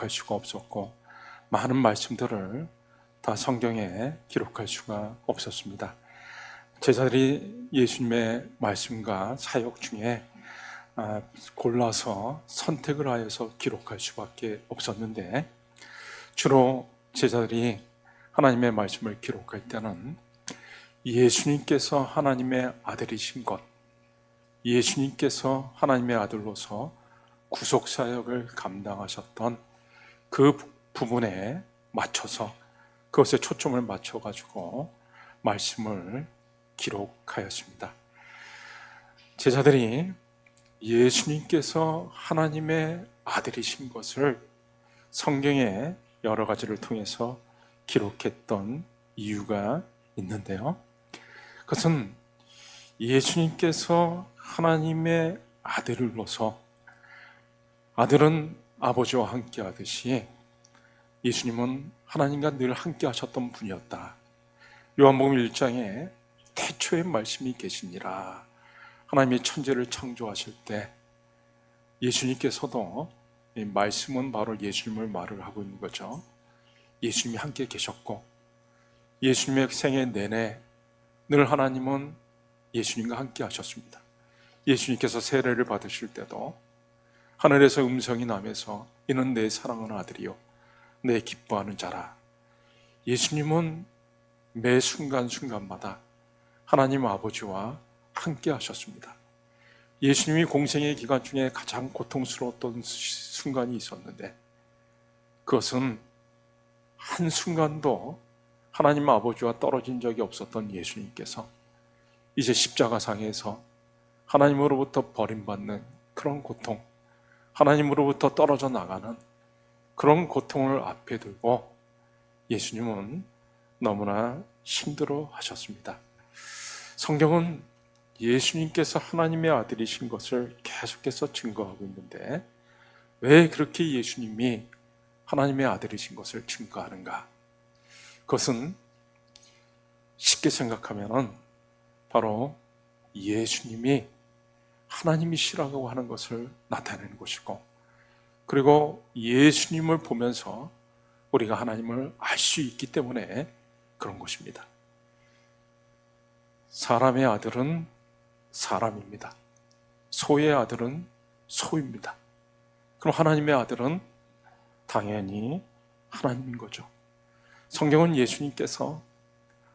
할 수가 없었고 많은 말씀들을 다 성경에 기록할 수가 없었습니다. 제자들이 예수님의 말씀과 사역 중에 골라서 선택을 하여서 기록할 수밖에 없었는데, 주로 제자들이 하나님의 말씀을 기록할 때는 예수님께서 하나님의 아들이신 것, 예수님께서 하나님의 아들로서 구속사역을 감당하셨던 그 부분에 맞춰서, 그것에 초점을 맞춰가지고 말씀을 기록하였습니다. 제자들이 예수님께서 하나님의 아들이신 것을 성경에 여러 가지를 통해서 기록했던 이유가 있는데요, 그것은 예수님께서 하나님의 아들로서, 아들은 아버지와 함께 하듯이 예수님은 하나님과 늘 함께 하셨던 분이었다. 요한복음 1장에 태초에 말씀이 계시니라. 하나님이 천지를 창조하실 때 예수님께서도, 이 말씀은 바로 예수님을 말을 하고 있는 거죠. 예수님이 함께 계셨고, 예수님의 생애 내내 늘 하나님은 예수님과 함께 하셨습니다. 예수님께서 세례를 받으실 때도 하늘에서 음성이 나면서 이는 내 사랑하는 아들이요 내 기뻐하는 자라. 예수님은 매 순간순간마다 하나님 아버지와 함께 하셨습니다. 예수님이 공생의 기간 중에 가장 고통스러웠던 순간이 있었는데, 그것은 한순간도 하나님 아버지와 떨어진 적이 없었던 예수님께서 이제 십자가상에서 하나님으로부터 버림받는 그런 고통, 하나님으로부터 떨어져 나가는 그런 고통을 앞에 두고 예수님은 너무나 힘들어 하셨습니다. 성경은 예수님께서 하나님의 아들이신 것을 계속해서 증거하고 있는데, 왜 그렇게 예수님이 하나님의 아들이신 것을 증거하는가? 그것은 쉽게 생각하면 바로 예수님이 하나님이시라고 하는 것을 나타내는 것이고, 그리고 예수님을 보면서 우리가 하나님을 알 수 있기 때문에 그런 것입니다. 사람의 아들은 사람입니다. 소의 아들은 소입니다. 그럼 하나님의 아들은 당연히 하나님인 거죠. 성경은 예수님께서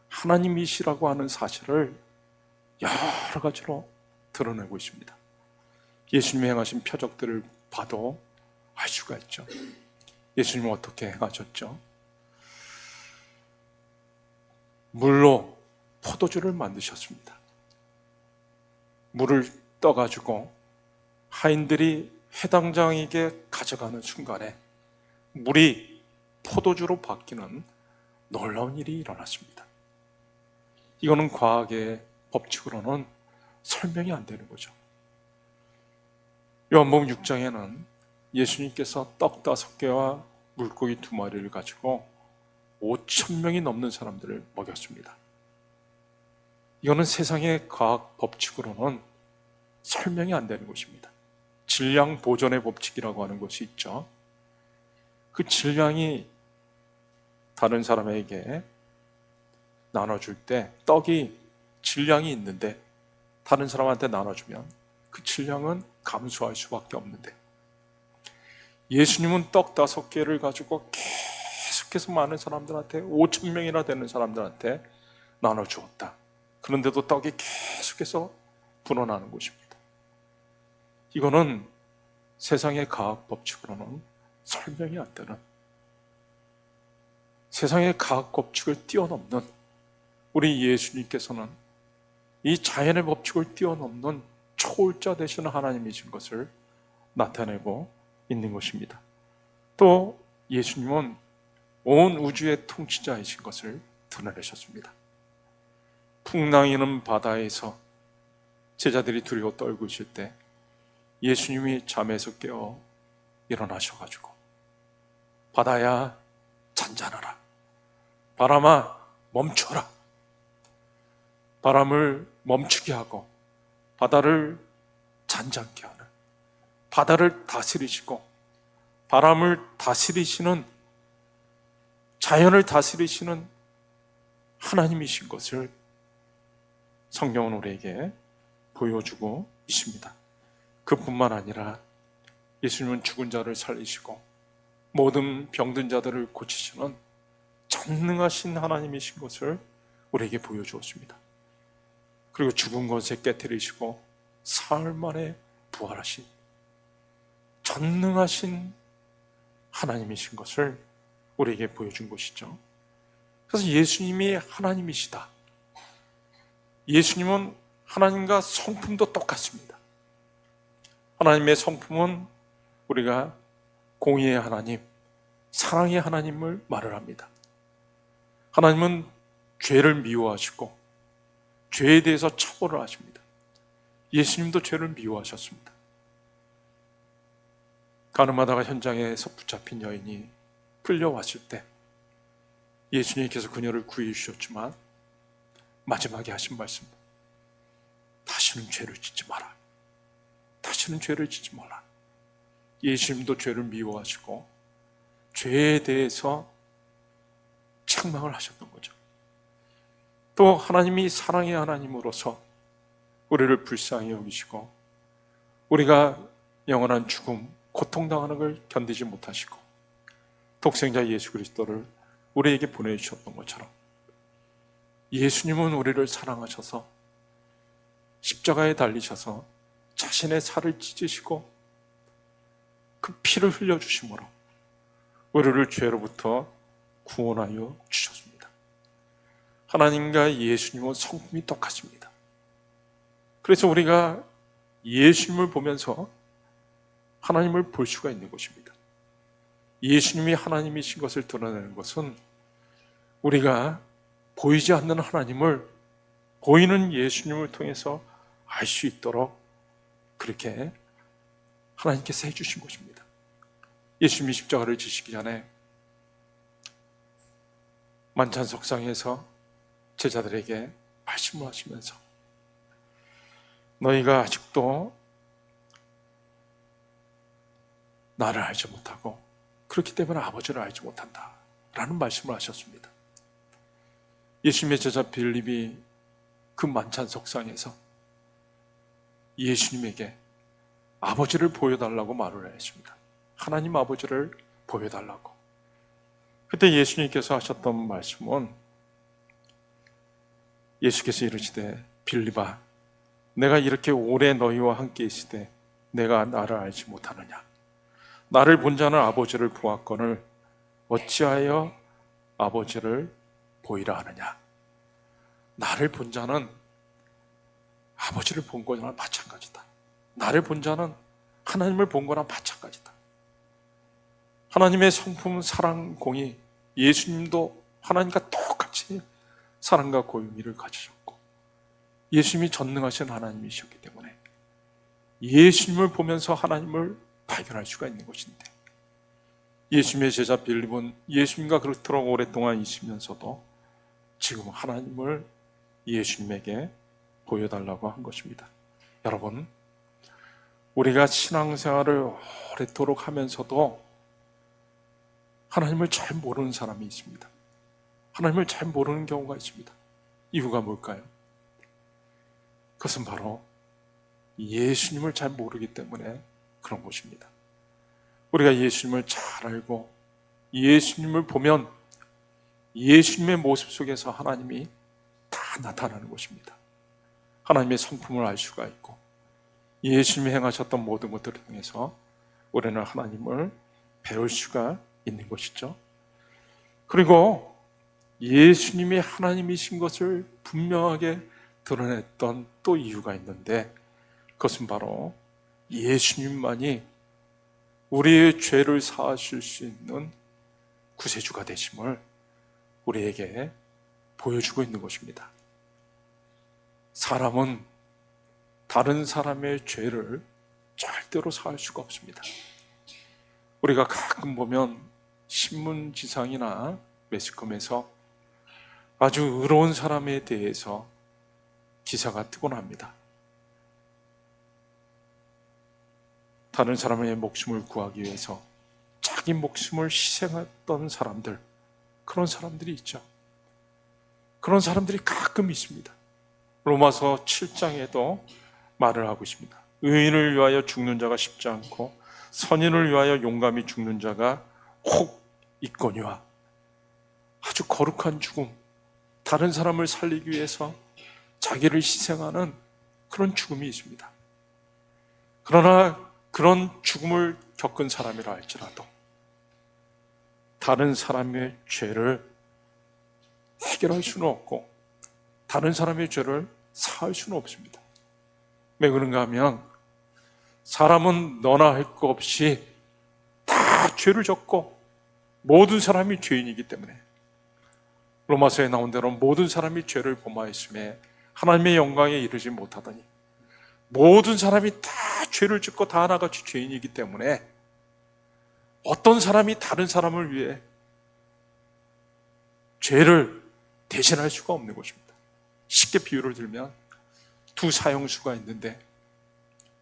하나님이시라고 하는 사실을 여러 가지로 드러내고 있습니다. 예수님이 행하신 표적들을 봐도 알 수가 있죠. 예수님은 어떻게 행하셨죠? 물로 포도주를 만드셨습니다. 물을 떠가지고 하인들이 회당장에게 가져가는 순간에 물이 포도주로 바뀌는 놀라운 일이 일어났습니다. 이거는 과학의 법칙으로는 설명이 안 되는 거죠. 요한복음 6장에는 예수님께서 떡 5개와 물고기 2마리를 가지고 5,000명이 넘는 사람들을 먹였습니다. 이거는 세상의 과학 법칙으로는 설명이 안 되는 것입니다. 질량 보존의 법칙이라고 하는 것이 있죠. 그 질량이 다른 사람에게 나눠줄 때 떡이 질량이 있는데 다른 사람한테 나눠주면 그 질량은 감소할 수밖에 없는데, 예수님은 떡 5개를 가지고 계속해서 많은 사람들한테, 5,000명이나 되는 사람들한테 나눠주었다. 그런데도 떡이 계속해서 불어나는 것입니다. 이거는 세상의 과학 법칙으로는 설명이 안 되는, 세상의 과학 법칙을 뛰어넘는 우리 예수님께서는 이 자연의 법칙을 뛰어넘는 초월자 되시는 하나님이신 것을 나타내고 있는 것입니다. 또 예수님은 온 우주의 통치자이신 것을 드러내셨습니다. 풍랑이는 바다에서 제자들이 두려워 떨고 있을 때 예수님이 잠에서 깨어 일어나셔가지고 바다야 잔잔하라, 바람아 멈춰라, 바람을 멈추게 하고 바다를 잔잔케 하는, 바다를 다스리시고 바람을 다스리시는, 자연을 다스리시는 하나님이신 것을 성경은 우리에게 보여주고 있습니다. 그뿐만 아니라 예수님은 죽은 자를 살리시고 모든 병든 자들을 고치시는 전능하신 하나님이신 것을 우리에게 보여주었습니다. 그리고 죽은 것에 깨뜨리시고 사흘 만에 부활하신 전능하신 하나님이신 것을 우리에게 보여준 것이죠. 그래서 예수님이 하나님이시다. 예수님은 하나님과 성품도 똑같습니다. 하나님의 성품은 우리가 공의의 하나님, 사랑의 하나님을 말을 합니다. 하나님은 죄를 미워하시고 죄에 대해서 처벌을 하십니다. 예수님도 죄를 미워하셨습니다. 가늠하다가 현장에서 붙잡힌 여인이 끌려왔을 때 예수님께서 그녀를 구해 주셨지만 마지막에 하신 말씀, 다시는 죄를 짓지 마라. 다시는 죄를 짓지 말라. 예수님도 죄를 미워하시고 죄에 대해서 책망을 하셨던 거죠. 또 하나님이 사랑의 하나님으로서 우리를 불쌍히 여기시고 우리가 영원한 죽음, 고통당하는 걸 견디지 못하시고 독생자 예수 그리스도를 우리에게 보내주셨던 것처럼 예수님은 우리를 사랑하셔서 십자가에 달리셔서 자신의 살을 찢으시고 그 피를 흘려주심으로 우리를 죄로부터 구원하여 주셨습니다. 하나님과 예수님은 성품이 똑같습니다. 그래서 우리가 예수님을 보면서 하나님을 볼 수가 있는 것입니다. 예수님이 하나님이신 것을 드러내는 것은 우리가 보이지 않는 하나님을 보이는 예수님을 통해서 알 수 있도록 그렇게 하나님께서 해주신 것입니다. 예수님이 십자가를 지시기 전에 만찬석상에서 제자들에게 말씀을 하시면서 너희가 아직도 나를 알지 못하고 그렇기 때문에 아버지를 알지 못한다 라는 말씀을 하셨습니다. 예수님의 제자 빌립이 그 만찬석상에서 예수님에게 아버지를 보여달라고 말을 했습니다. 하나님 아버지를 보여달라고. 그때 예수님께서 하셨던 말씀은 예수께서 이르시되 빌립아 내가 이렇게 오래 너희와 함께 있으되 내가 나를 알지 못하느냐. 나를 본 자는 아버지를 보았거늘 어찌하여 아버지를 보이라 하느냐. 나를 본 자는 아버지를 본 거나 마찬가지다. 나를 본 자는 하나님을 본 거나 마찬가지다. 하나님의 성품 사랑 공의, 예수님도 하나님과 똑같이 사랑과 공의를 가지셨고 예수님이 전능하신 하나님이셨기 때문에 예수님을 보면서 하나님을 발견할 수가 있는 것인데 예수님의 제자 빌립은 예수님과 그렇도록 오랫동안 있으면서도 지금 하나님을 예수님에게 보여달라고 한 것입니다. 여러분, 우리가 신앙생활을 오래도록 하면서도 하나님을 잘 모르는 사람이 있습니다. 하나님을 잘 모르는 경우가 있습니다. 이유가 뭘까요? 그것은 바로 예수님을 잘 모르기 때문에 그런 것입니다. 우리가 예수님을 잘 알고 예수님을 보면 예수님의 모습 속에서 하나님이 다 나타나는 것입니다. 하나님의 성품을 알 수가 있고 예수님이 행하셨던 모든 것들을 통해서 우리는 하나님을 배울 수가 있는 것이죠. 그리고 예수님이 하나님이신 것을 분명하게 드러냈던 또 이유가 있는데 그것은 바로 예수님만이 우리의 죄를 사하실 수 있는 구세주가 되심을 우리에게 보여주고 있는 것입니다. 사람은 다른 사람의 죄를 절대로 사할 수가 없습니다. 우리가 가끔 보면 신문지상이나 매스컴에서 아주 의로운 사람에 대해서 기사가 뜨곤 합니다. 다른 사람의 목숨을 구하기 위해서 자기 목숨을 희생했던 사람들, 그런 사람들이 있죠. 그런 사람들이 가끔 있습니다. 로마서 7장에도 말을 하고 있습니다. 의인을 위하여 죽는 자가 쉽지 않고 선인을 위하여 용감히 죽는 자가 혹 있거니와. 아주 거룩한 죽음, 다른 사람을 살리기 위해서 자기를 희생하는 그런 죽음이 있습니다. 그러나 그런 죽음을 겪은 사람이라 할지라도 다른 사람의 죄를 해결할 수는 없고 다른 사람의 죄를 사할 수는 없습니다. 왜 그런가 하면 사람은 너나 할 것 없이 다 죄를 졌고 모든 사람이 죄인이기 때문에 로마서에 나온 대로 모든 사람이 죄를 범하였음에 하나님의 영광에 이르지 못하더니 모든 사람이 다 죄를 짓고 다 하나같이 죄인이기 때문에 어떤 사람이 다른 사람을 위해 죄를 대신할 수가 없는 것입니다. 쉽게 비유를 들면 두 사형수가 있는데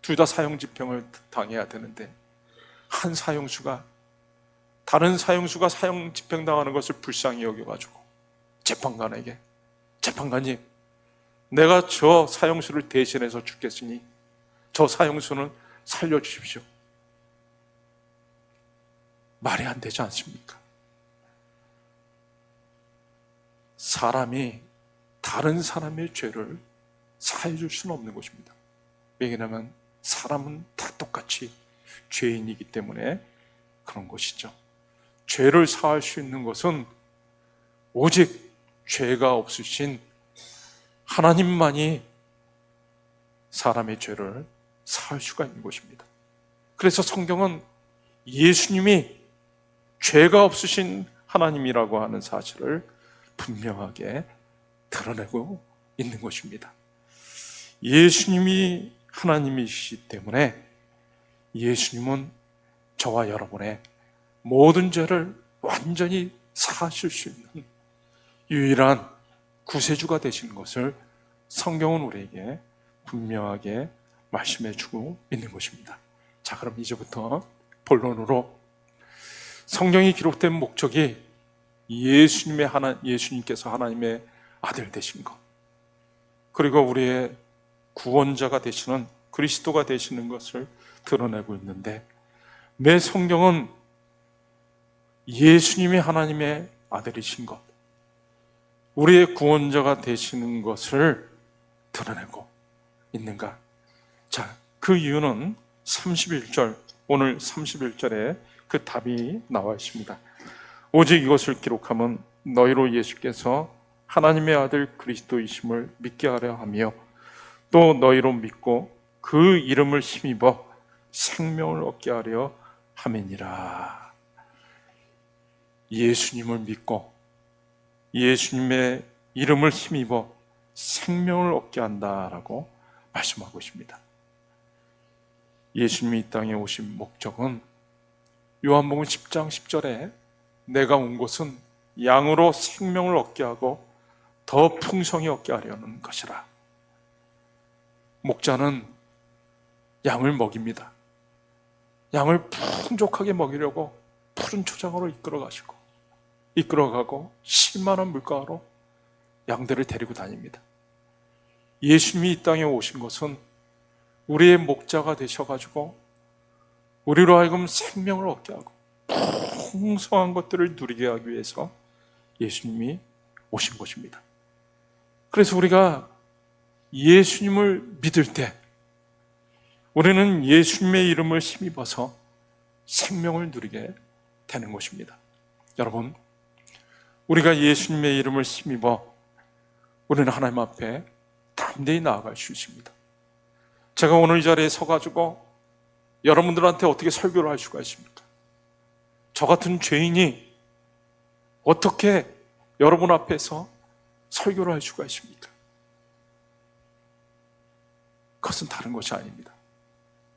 둘 다 사형집행을 당해야 되는데 한 사형수가 다른 사형수가 사형집행 당하는 것을 불쌍히 여겨가지고 재판관에게, 재판관님, 내가 저 사형수를 대신해서 죽겠으니 저 사형수는 살려주십시오. 말이 안 되지 않습니까? 사람이 다른 사람의 죄를 사해줄 수는 없는 것입니다. 왜냐하면 사람은 다 똑같이 죄인이기 때문에 그런 것이죠. 죄를 사할 수 있는 것은 오직 죄가 없으신 하나님만이 사람의 죄를 사할 수가 있는 것입니다. 그래서 성경은 예수님이 죄가 없으신 하나님이라고 하는 사실을 분명하게 드러내고 있는 것입니다. 예수님이 하나님이시기 때문에 예수님은 저와 여러분의 모든 죄를 완전히 사하실 수 있는 유일한 구세주가 되신 것을 성경은 우리에게 분명하게 말씀해 주고 있는 것입니다. 자, 그럼 이제부터 본론으로 성경이 기록된 목적이 예수님께서 하나님의 아들 되신 것, 그리고 우리의 구원자가 되시는 그리스도가 되시는 것을 드러내고 있는데, 매 성경은 예수님이 하나님의 아들이신 것, 우리의 구원자가 되시는 것을 드러내고 있는가? 자, 그 이유는 31절, 오늘 31절에 그 답이 나와 있습니다. 오직 이것을 기록하면 너희로 예수께서 하나님의 아들 그리스도이심을 믿게 하려 하며 또 너희로 믿고 그 이름을 힘입어 생명을 얻게 하려 함이니라. 예수님을 믿고 예수님의 이름을 힘입어 생명을 얻게 한다라고 말씀하고 있습니다. 예수님이 이 땅에 오신 목적은 요한복음 10장 10절에 내가 온 것은 양으로 생명을 얻게 하고 더 풍성히 얻게 하려는 것이라. 목자는 양을 먹입니다. 양을 풍족하게 먹이려고 푸른 초장으로 이끌어가고 10만 원 물가로 양들을 데리고 다닙니다. 예수님이 이 땅에 오신 것은 우리의 목자가 되셔가지고 우리로 하여금 생명을 얻게 하고 풍성한 것들을 누리게 하기 위해서 예수님이 오신 것입니다. 그래서 우리가 예수님을 믿을 때 우리는 예수님의 이름을 힘입어서 생명을 누리게 되는 것입니다. 여러분, 우리가 예수님의 이름을 힘입어 우리는 하나님 앞에 담대히 나아갈 수 있습니다. 제가 오늘 이 자리에 서가지고 여러분들한테 어떻게 설교를 할 수가 있습니까? 저 같은 죄인이 어떻게 여러분 앞에서 설교를 할 수가 있습니까? 그것은 다른 것이 아닙니다.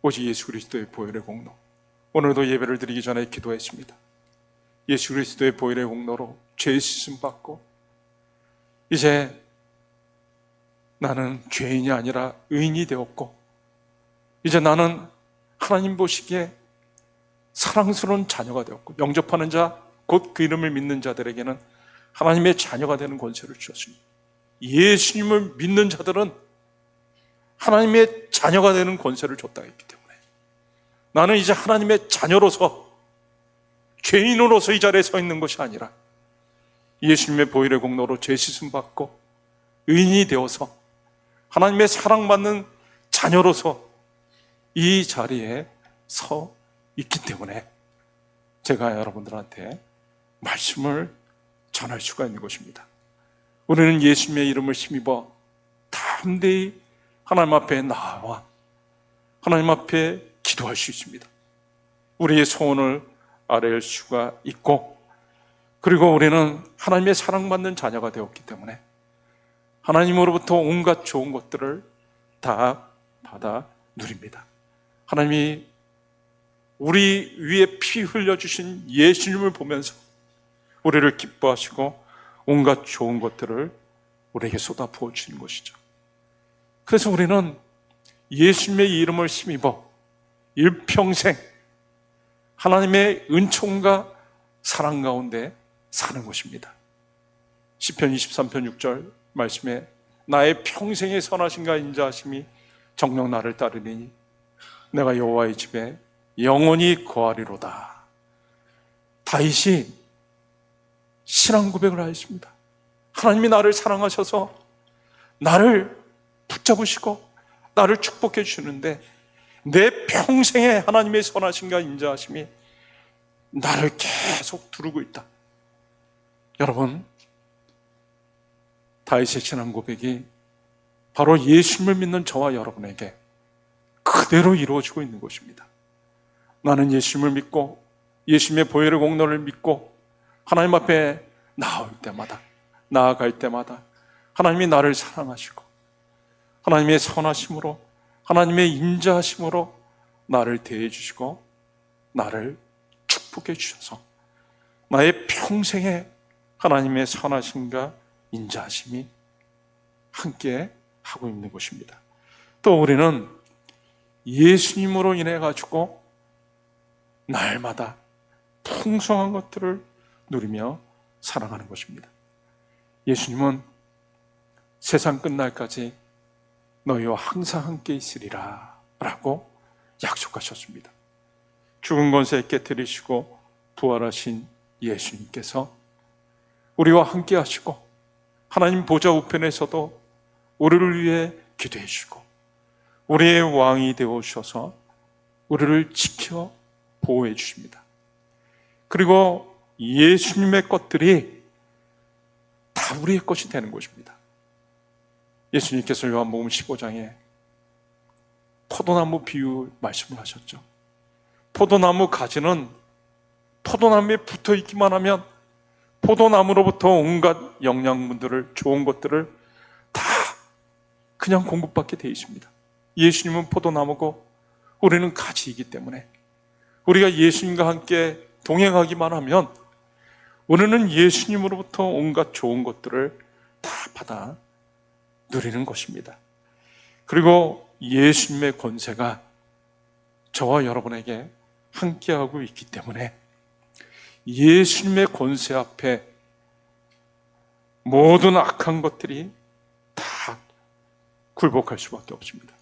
오직 예수 그리스도의 보혈의 공로. 오늘도 예배를 드리기 전에 기도했습니다. 예수 그리스도의 보혈의 공로로 죄 씻음 받고 이제 나는 죄인이 아니라 의인이 되었고 이제 나는 하나님 보시기에 사랑스러운 자녀가 되었고, 영접하는 자, 곧 그 이름을 믿는 자들에게는 하나님의 자녀가 되는 권세를 주셨습니다. 예수님을 믿는 자들은 하나님의 자녀가 되는 권세를 줬다 했기 때문에 나는 이제 하나님의 자녀로서, 죄인으로서 이 자리에 서 있는 것이 아니라 예수님의 보혈의 공로로 죄 씻음 받고 의인이 되어서 하나님의 사랑받는 자녀로서 이 자리에 서 있기 때문에 제가 여러분들한테 말씀을 전할 수가 있는 것입니다. 우리는 예수님의 이름을 힘입어 담대히 하나님 앞에 나와 하나님 앞에 기도할 수 있습니다. 우리의 소원을 아뢰을 수가 있고, 그리고 우리는 하나님의 사랑받는 자녀가 되었기 때문에 하나님으로부터 온갖 좋은 것들을 다 받아 누립니다. 하나님이 우리 위에 피 흘려주신 예수님을 보면서 우리를 기뻐하시고 온갖 좋은 것들을 우리에게 쏟아 부어주시는 것이죠. 그래서 우리는 예수님의 이름을 힘입어 일평생 하나님의 은총과 사랑 가운데 사는 것입니다. 시편 23편 6절 말씀에 나의 평생의 선하심과 인자하심이 정녕 나를 따르리니 내가 여호와의 집에 영원히 거하리로다. 다윗이 신앙 고백을 하였습니다. 하나님이 나를 사랑하셔서 나를 붙잡으시고 나를 축복해 주시는데 내 평생에 하나님의 선하심과 인자하심이 나를 계속 두르고 있다. 여러분, 다윗의 신앙 고백이 바로 예수님을 믿는 저와 여러분에게 그대로 이루어지고 있는 것입니다. 나는 예수님을 믿고 예수님의 보혈의 공로를 믿고 하나님 앞에 나올 때마다, 나아갈 때마다 하나님이 나를 사랑하시고 하나님의 선하심으로, 하나님의 인자하심으로 나를 대해 주시고 나를 축복해 주셔서 나의 평생에 하나님의 선하심과 인자하심이 함께 하고 있는 것입니다. 또 우리는 예수님으로 인해 가지고 날마다 풍성한 것들을 누리며 살아가는 것입니다. 예수님은 세상 끝날까지 너희와 항상 함께 있으리라 라고 약속하셨습니다. 죽은 권세 깨뜨리시고 부활하신 예수님께서 우리와 함께 하시고 하나님 보좌 우편에서도 우리를 위해 기도해 주시고 우리의 왕이 되어 주셔서 우리를 지켜 보호해 주십니다. 그리고 예수님의 것들이 다 우리의 것이 되는 것입니다. 예수님께서 요한복음 15장에 포도나무 비유 말씀을 하셨죠. 포도나무 가지는 포도나무에 붙어 있기만 하면 포도나무로부터 온갖 영양분들을, 좋은 것들을 다 그냥 공급받게 되어 있습니다. 예수님은 포도나무고 우리는 가지이기 때문에 우리가 예수님과 함께 동행하기만 하면 우리는 예수님으로부터 온갖 좋은 것들을 다 받아 누리는 것입니다. 그리고 예수님의 권세가 저와 여러분에게 함께하고 있기 때문에 예수님의 권세 앞에 모든 악한 것들이 다 굴복할 수밖에 없습니다.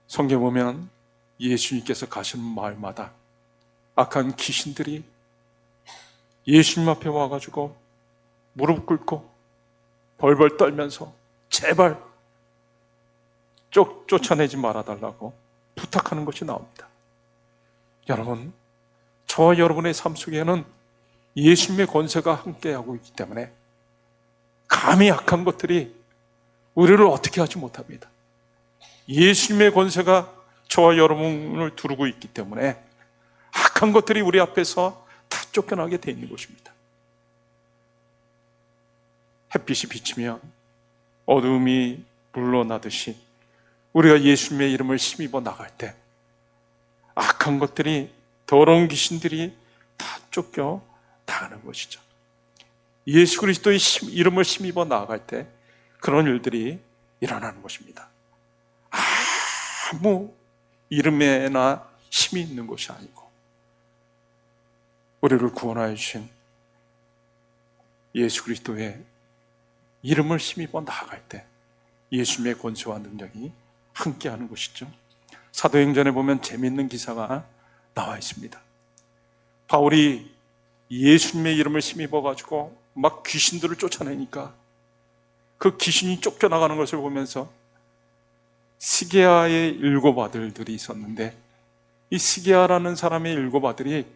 성경에 보면 예수님께서 가시는 마을마다 악한 귀신들이 예수님 앞에 와가지고 무릎 꿇고 벌벌 떨면서 제발 쫓아내지 말아달라고 부탁하는 것이 나옵니다. 여러분, 저와 여러분의 삶 속에는 예수님의 권세가 함께하고 있기 때문에 감히 악한 것들이 우리를 어떻게 하지 못합니다. 예수님의 권세가 저와 여러분을 두르고 있기 때문에 악한 것들이 우리 앞에서 다 쫓겨나게 돼 있는 것입니다. 햇빛이 비치면 어두움이 물러나듯이 우리가 예수님의 이름을 힘입어 나갈 때 악한 것들이, 더러운 귀신들이 다 쫓겨 나가는 것이죠. 예수 그리스도의 이름을 힘입어 나아갈 때 그런 일들이 일어나는 것입니다. 아무 이름에나 힘이 있는 것이 아니고 우리를 구원하여 주신 예수 그리스도의 이름을 힘입어 나아갈 때 예수님의 권세와 능력이 함께하는 것이죠. 사도행전에 보면 재미있는 기사가 나와 있습니다. 바울이 예수님의 이름을 힘입어 가지고 막 귀신들을 쫓아내니까 그 귀신이 쫓겨나가는 것을 보면서 스게아의 7 아들들이 있었는데 이 스게아라는 사람의 7 아들이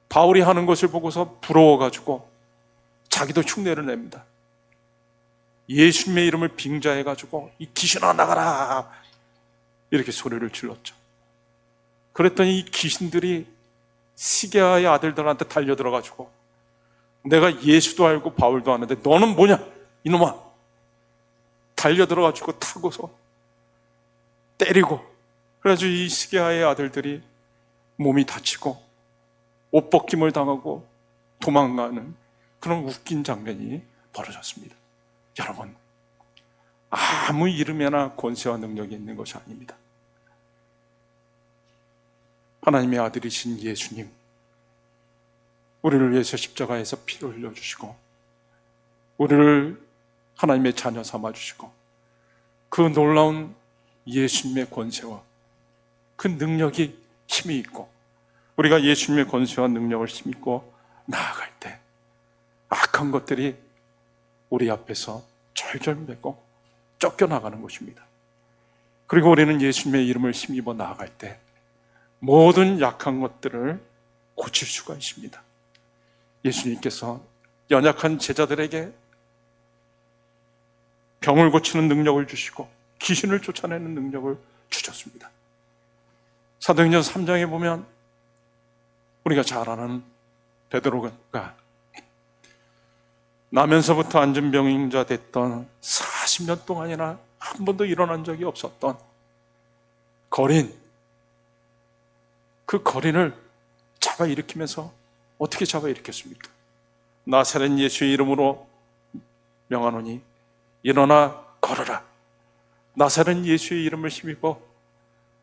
바울이 하는 것을 보고서 부러워가지고 자기도 흉내를 냅니다. 예수님의 이름을 빙자해가지고 이 귀신아 나가라 이렇게 소리를 질렀죠. 그랬더니 이 귀신들이 스게아의 아들들한테 달려들어가지고 내가 예수도 알고 바울도 아는데 너는 뭐냐 이놈아, 달려들어가지고 타고서 때리고, 그래가지고 이 스게아의 아들들이 몸이 다치고 옷 벗김을 당하고 도망가는 그런 웃긴 장면이 벌어졌습니다. 여러분, 아무 이름이나 권세와 능력이 있는 것이 아닙니다. 하나님의 아들이신 예수님, 우리를 위해서 십자가에서 피를 흘려주시고 우리를 하나님의 자녀 삼아주시고 그 놀라운 예수님의 권세와 그 능력이 힘이 있고 우리가 예수님의 권세와 능력을 힘입고 나아갈 때 악한 것들이 우리 앞에서 절절매고 쫓겨나가는 것입니다. 그리고 우리는 예수님의 이름을 힘입어 나아갈 때 모든 약한 것들을 고칠 수가 있습니다. 예수님께서 연약한 제자들에게 병을 고치는 능력을 주시고 귀신을 쫓아내는 능력을 주셨습니다. 사도행전 3장에 보면 우리가 잘 아는 베드로가 나면서부터 안진병자 됐던 40년 동안이나 한 번도 일어난 적이 없었던 거린, 그 거린을 잡아 일으키면서 어떻게 잡아 일으켰습니까? 나사렛 예수의 이름으로 명하노니 일어나 걸어라. 나사렛 예수의 이름을 힘입어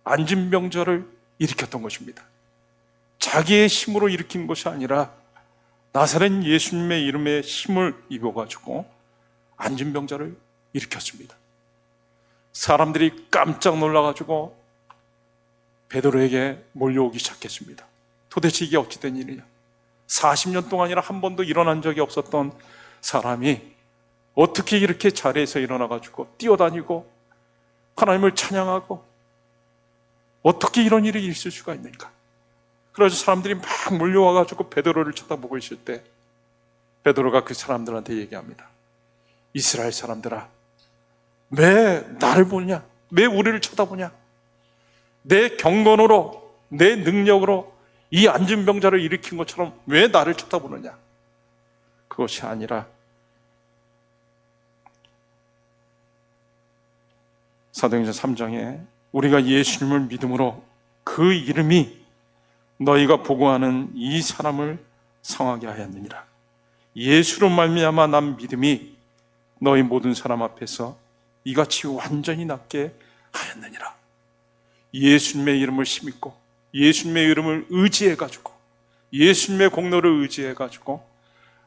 안진병자를 일으켰던 것입니다. 자기의 힘으로 일으킨 것이 아니라 나사렛 예수님의 이름에 힘을 입어가지고 안진병자를 일으켰습니다. 사람들이 깜짝 놀라가지고 베드로에게 몰려오기 시작했습니다. 도대체 이게 어찌 된 일이냐? 40년 동안이나 한 번도 일어난 적이 없었던 사람이 어떻게 이렇게 자리에서 일어나가지고 뛰어다니고 하나님을 찬양하고 어떻게 이런 일이 있을 수가 있는가? 그래서 사람들이 막 몰려와가지고 베드로를 쳐다보고 있을 때 베드로가 그 사람들한테 얘기합니다. 이스라엘 사람들아, 왜 나를 보냐? 왜 우리를 쳐다보냐? 내 경건으로, 내 능력으로 이 안진병자를 일으킨 것처럼 왜 나를 쳐다보느냐? 그것이 아니라 사도행전 3장에 우리가 예수님을 믿음으로 그 이름이 너희가 보고하는 이 사람을 성하게 하였느니라. 예수로 말미암아 난 믿음이 너희 모든 사람 앞에서 이같이 완전히 낫게 하였느니라. 예수님의 이름을 힘입고 예수님의 이름을 의지해가지고 예수님의 공로를 의지해가지고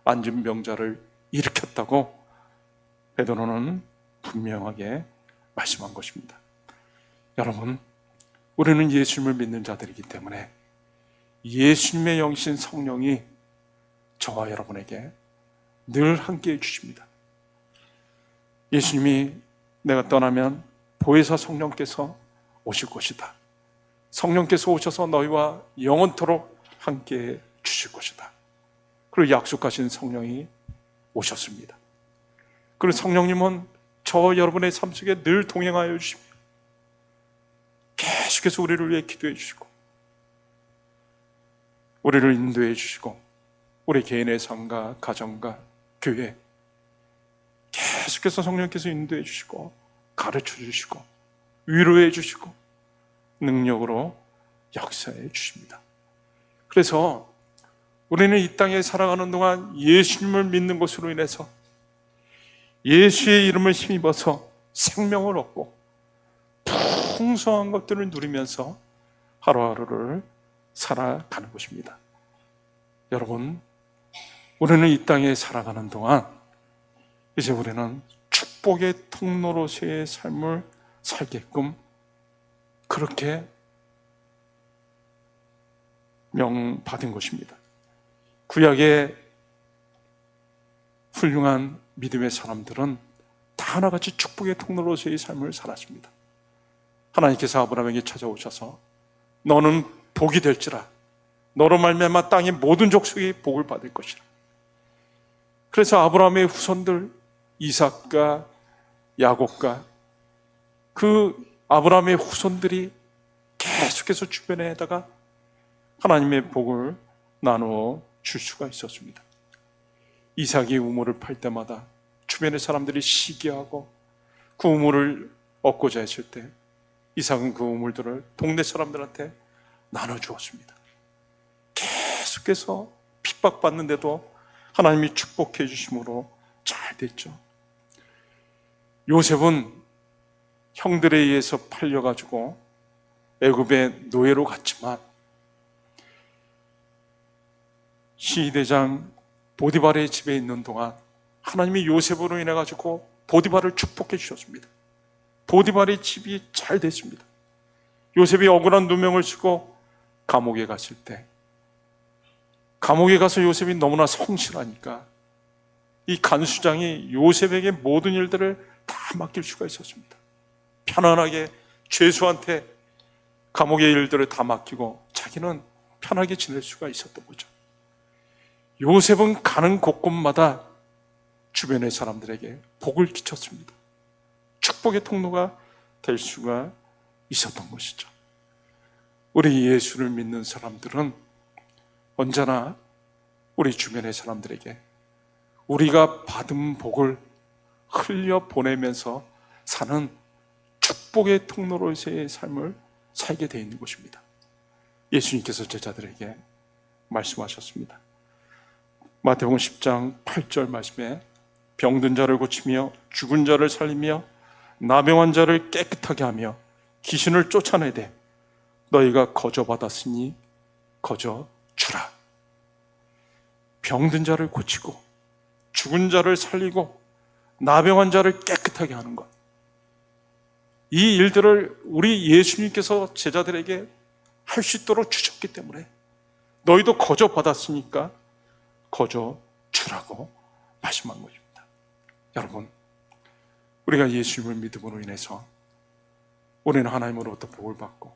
안진병자를 일으켰다고 베드로는 분명하게 말씀한 것입니다. 여러분, 우리는 예수님을 믿는 자들이기 때문에 예수님의 영신 성령이 저와 여러분에게 늘 함께해 주십니다. 예수님이 내가 떠나면 보혜사 성령께서 오실 것이다. 성령께서 오셔서 너희와 영원토록 함께해 주실 것이다. 그리고 약속하신 성령이 오셨습니다. 그리고 성령님은 저 여러분의 삶 속에 늘 동행하여 주시며 계속해서 우리를 위해 기도해 주시고 우리를 인도해 주시고 우리 개인의 삶과 가정과 교회 계속해서 성령께서 인도해 주시고 가르쳐 주시고 위로해 주시고 능력으로 역사해 주십니다. 그래서 우리는 이 땅에 살아가는 동안 예수님을 믿는 것으로 인해서 예수의 이름을 힘입어서 생명을 얻고 풍성한 것들을 누리면서 하루하루를 살아가는 것입니다. 여러분, 우리는 이 땅에 살아가는 동안 이제 우리는 축복의 통로로서의 삶을 살게끔 그렇게 명받은 것입니다. 구약의 훌륭한 믿음의 사람들은 다 하나같이 축복의 통로로서의 삶을 살았습니다. 하나님께서 아브라함에게 찾아오셔서 너는 복이 될지라, 너로 말미암아 땅의 모든 족속이 복을 받을 것이라. 그래서 아브라함의 후손들 이삭과 야곱과 그 아브라함의 후손들이 계속해서 주변에다가 하나님의 복을 나누어 줄 수가 있었습니다. 이삭이 우물을 팔 때마다 주변의 사람들이 시기하고 그 우물을 얻고자 했을 때 이삭은 그 우물들을 동네 사람들한테 나눠주었습니다. 계속해서 핍박받는데도 하나님이 축복해 주심으로 잘 됐죠. 요셉은 형들에 의해서 팔려가지고 애굽의 노예로 갔지만 시대장 보디발의 집에 있는 동안 하나님이 요셉으로 인해 가지고 보디발을 축복해 주셨습니다. 보디발의 집이 잘 됐습니다. 요셉이 억울한 누명을 쓰고 감옥에 갔을 때, 감옥에 가서 요셉이 너무나 성실하니까 이 간수장이 요셉에게 모든 일들을 다 맡길 수가 있었습니다. 편안하게 죄수한테 감옥의 일들을 다 맡기고 자기는 편하게 지낼 수가 있었던 거죠. 요셉은 가는 곳곳마다 주변의 사람들에게 복을 끼쳤습니다. 축복의 통로가 될 수가 있었던 것이죠. 우리 예수를 믿는 사람들은 언제나 우리 주변의 사람들에게 우리가 받은 복을 흘려보내면서 사는 축복의 통로로서의 삶을 살게 되어 있는 것입니다. 예수님께서 제자들에게 말씀하셨습니다. 마태복음 10장 8절 말씀에 병든 자를 고치며 죽은 자를 살리며 나병한 자를 깨끗하게 하며 귀신을 쫓아내되 너희가 거저받았으니 거저 주라. 병든 자를 고치고 죽은 자를 살리고 나병한 자를 깨끗하게 하는 것, 이 일들을 우리 예수님께서 제자들에게 할 수 있도록 주셨기 때문에 너희도 거저 받았으니까 거저 주라고 말씀한 것입니다. 여러분, 우리가 예수님을 믿음으로 인해서 우리는 하나님으로부터 복을 받고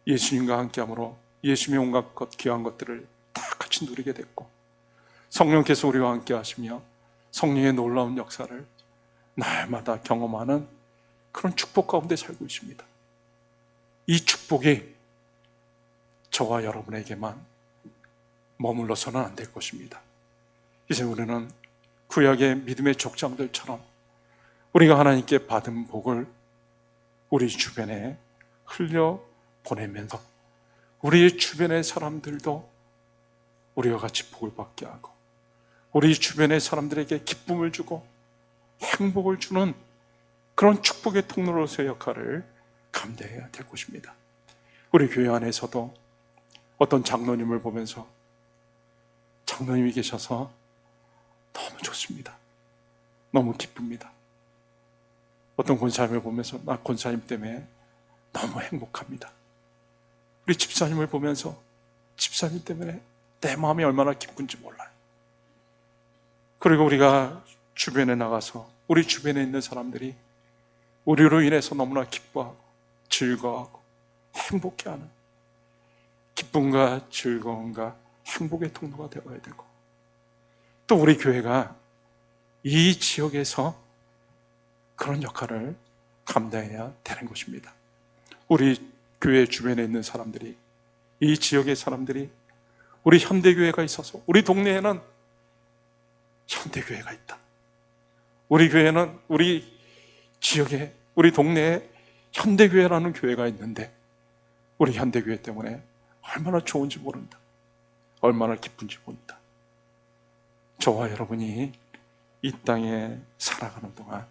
예수님과 함께함으로 예수님의 온갖 것, 귀한 것들을 다 같이 누리게 됐고 성령께서 우리와 함께 하시며 성령의 놀라운 역사를 날마다 경험하는 그런 축복 가운데 살고 있습니다. 이 축복이 저와 여러분에게만 머물러서는 안 될 것입니다. 이제 우리는 구약의 믿음의 족장들처럼 우리가 하나님께 받은 복을 우리 주변에 흘려보내면서 우리 주변의 사람들도 우리와 같이 복을 받게 하고 우리 주변의 사람들에게 기쁨을 주고 행복을 주는 그런 축복의 통로로서의 역할을 감당해야 될 것입니다. 우리 교회 안에서도 어떤 장로님을 보면서 장로님이 계셔서 너무 좋습니다. 너무 기쁩니다. 어떤 권사님을 보면서 나 권사님 때문에 너무 행복합니다. 우리 집사님을 보면서 집사님 때문에 내 마음이 얼마나 기쁜지 몰라요. 그리고 우리가 주변에 나가서 우리 주변에 있는 사람들이 우리로 인해서 너무나 기뻐하고 즐거워하고 행복해하는 기쁨과 즐거움과 행복의 통로가 되어야 되고 또 우리 교회가 이 지역에서 그런 역할을 감당해야 되는 것입니다. 우리 교회 주변에 있는 사람들이, 이 지역의 사람들이 우리 현대교회가 있어서 우리 동네에는 현대교회가 있다. 우리 교회는 우리 지역에, 우리 동네에 현대교회라는 교회가 있는데 우리 현대교회 때문에 얼마나 좋은지 모른다. 얼마나 기쁜지 모른다. 저와 여러분이 이 땅에 살아가는 동안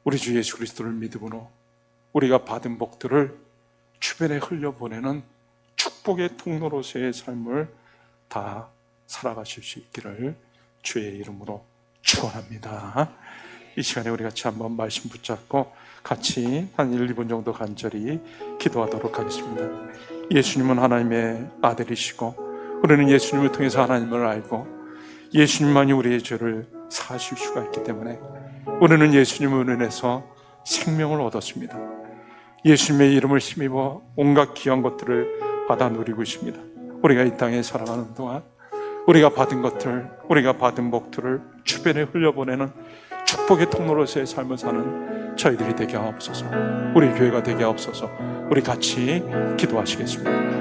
우리 주 예수 그리스도를 믿음으로 우리가 받은 복들을 주변에 흘려보내는 축복의 통로로서의 삶을 다 살아가실 수 있기를 주의 이름으로 축원합니다. 이 시간에 우리 같이 한번 말씀 붙잡고 같이 한 1, 2분 정도 간절히 기도하도록 하겠습니다. 예수님은 하나님의 아들이시고 우리는 예수님을 통해서 하나님을 알고 예수님만이 우리의 죄를 사하실 수가 있기 때문에 우리는 예수님을 인해서 생명을 얻었습니다. 예수님의 이름을 힘입어 온갖 귀한 것들을 받아 누리고 있습니다. 우리가 이 땅에 살아가는 동안 우리가 받은 것들, 우리가 받은 복들을 주변에 흘려보내는 축복의 통로로서의 삶을 사는 저희들이 되게 하옵소서. 우리 교회가 되게 하옵소서. 우리 같이 기도하시겠습니다.